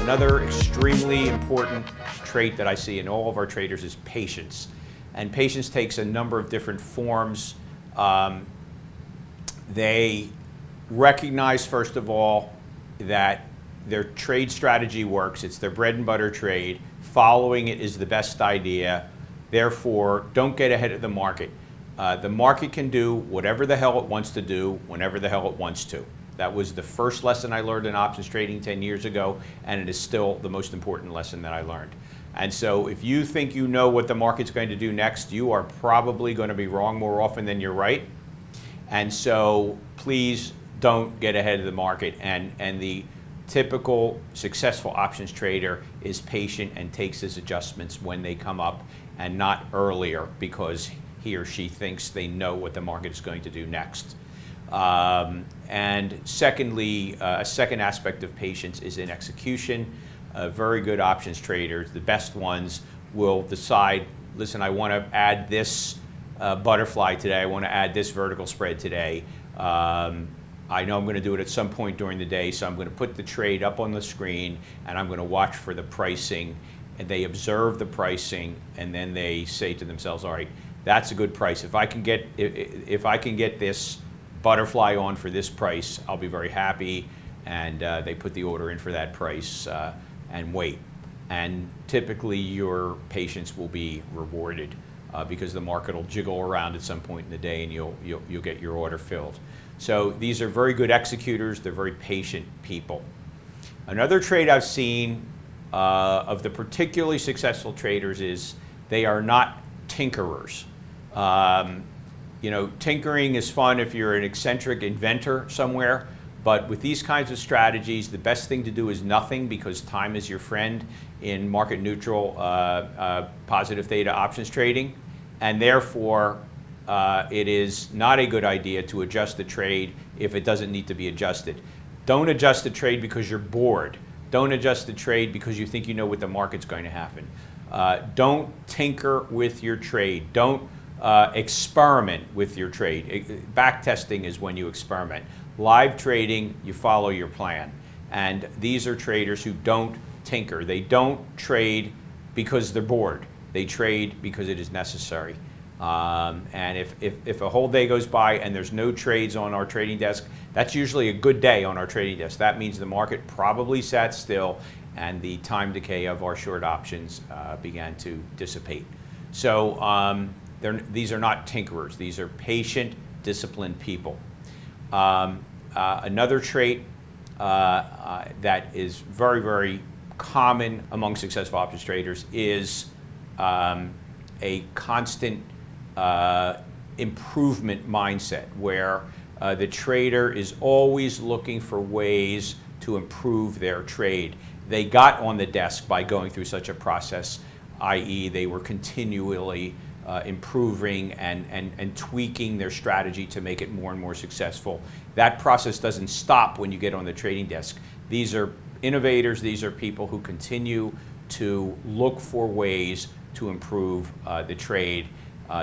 Another extremely important trait that I see in all of our traders is patience. And patience takes a number of different forms. They recognize, first of all, that their trade strategy works. It's their bread and butter trade. Following it is the best idea. Therefore, don't get ahead of the market. The market can do whatever the hell it wants to do, whenever the hell it wants to. That was the first lesson I learned in options trading 10 years ago, and it is still the most important lesson that I learned. And so if you think you know what the market's going to do next, you are probably going to be wrong more often than you're right. And so please don't get ahead of the market. And the typical successful options trader is patient and takes his adjustments when they come up and not earlier because he or she thinks they know what the market is going to do next. And secondly, a second aspect of patience is in execution. Very good options traders, the best ones, will decide, listen, I want to add this butterfly today, I want to add this vertical spread today. I know I'm going to do it at some point during the day, so I'm going to put the trade up on the screen and I'm going to watch for the pricing. And they observe the pricing and then they say to themselves, all right, that's a good price. If I can get this butterfly on for this price, I'll be very happy. And they put the order in for that price and wait. And typically your patience will be rewarded because the market will jiggle around at some point in the day and you'll get your order filled. So these are very good executors. They're very patient people. Another trait I've seen of the particularly successful traders is they are not tinkerers. You know, tinkering is fun if you're an eccentric inventor somewhere, but with these kinds of strategies, the best thing to do is nothing because time is your friend in market neutral positive theta options trading, and therefore it is not a good idea to adjust the trade if it doesn't need to be adjusted. Don't adjust the trade because you're bored. Don't adjust the trade because you think you know what the market's going to happen. Don't tinker with your trade. Don't experiment with your trade. Back testing is when you experiment. Live trading, you follow your plan. And these are traders who don't tinker. They don't trade because they're bored. They trade because it is necessary. And if a whole day goes by and there's no trades on our trading desk, that's usually a good day on our trading desk. That means the market probably sat still and the time decay of our short options began to dissipate. So these are not tinkerers. These are patient, disciplined people. Another trait that is very, very common among successful options traders is a constant improvement mindset where the trader is always looking for ways to improve their trade. They got on the desk by going through such a process, i.e. they were continually improving and tweaking their strategy to make it more and more successful. That process doesn't stop when you get on the trading desk. These are innovators. These are people who continue to look for ways to improve the trade.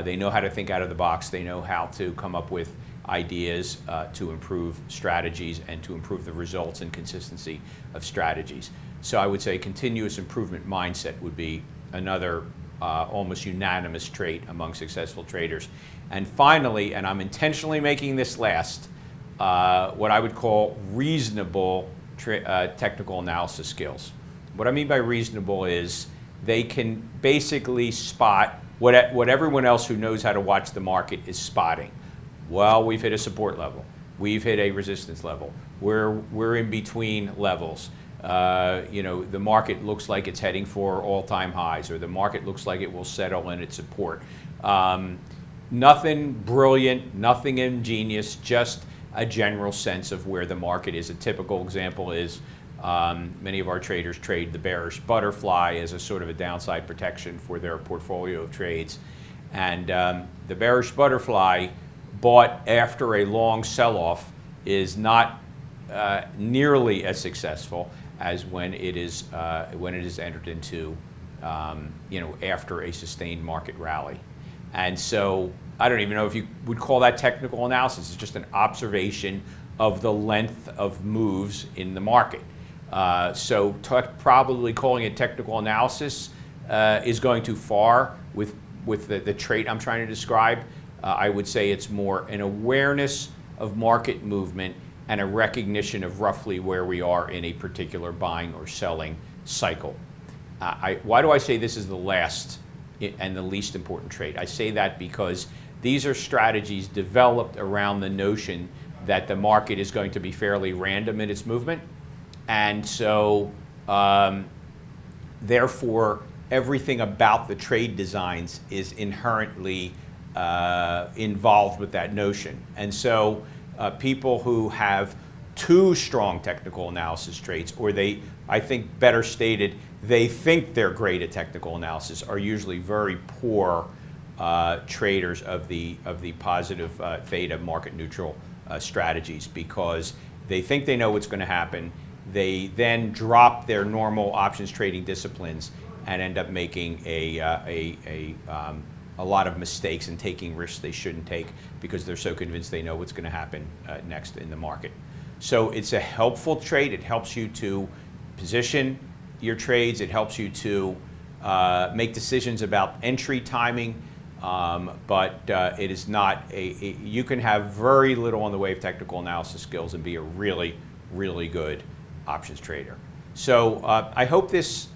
They know how to think out of the box. They know how to come up with ideas to improve strategies and to improve the results and consistency of strategies. So I would say continuous improvement mindset would be another almost unanimous trait among successful traders. And finally, and I'm intentionally making this last, what I would call reasonable technical analysis skills. What I mean by reasonable is they can basically spot what everyone else who knows how to watch the market is spotting. Well, we've hit a support level. We've hit a resistance level. We're in between levels. You know, the market looks like it's heading for all-time highs, or the market looks like it will settle in its support. Nothing brilliant, nothing ingenious, just a general sense of where the market is. A typical example is many of our traders trade the bearish butterfly as a sort of a downside protection for their portfolio of trades. And the bearish butterfly bought after a long sell-off is not nearly as successful as when it is entered into you know, after a sustained market rally. And so I don't even know if you would call that technical analysis. It's just an observation of the length of moves in the market. So probably calling it technical analysis is going too far with the trait I'm trying to describe. I would say it's more an awareness of market movement and a recognition of roughly where we are in a particular buying or selling cycle. Why do I say this is the last and the least important trait? I say that because these are strategies developed around the notion that the market is going to be fairly random in its movement. And so, therefore, everything about the trade designs is inherently involved with that notion. And so, people who have too strong technical analysis traits, or I think better stated, they think they're great at technical analysis, are usually very poor traders of the positive theta market neutral strategies, because they think they know what's going to happen. They then drop their normal options trading disciplines and end up making a lot of mistakes and taking risks they shouldn't take because they're so convinced they know what's going to happen next in the market. So it's a helpful trait. It helps you to position your trades. It helps you to make decisions about entry timing. But it is not you can have very little in the way of technical analysis skills and be a really, really good options trader. So I hope this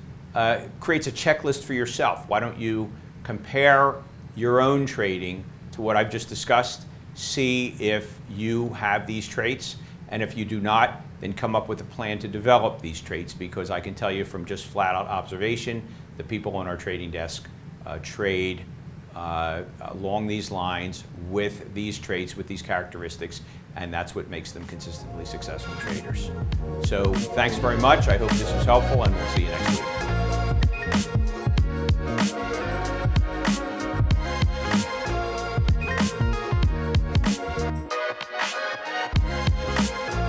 creates a checklist for yourself. Why don't you compare your own trading to what I've just discussed, see if you have these traits, and if you do not, then come up with a plan to develop these traits, because I can tell you from just flat out observation, the people on our trading desk trade along these lines with these traits, with these characteristics, and that's what makes them consistently successful traders. So thanks very much. I hope this was helpful, and we'll see you next week.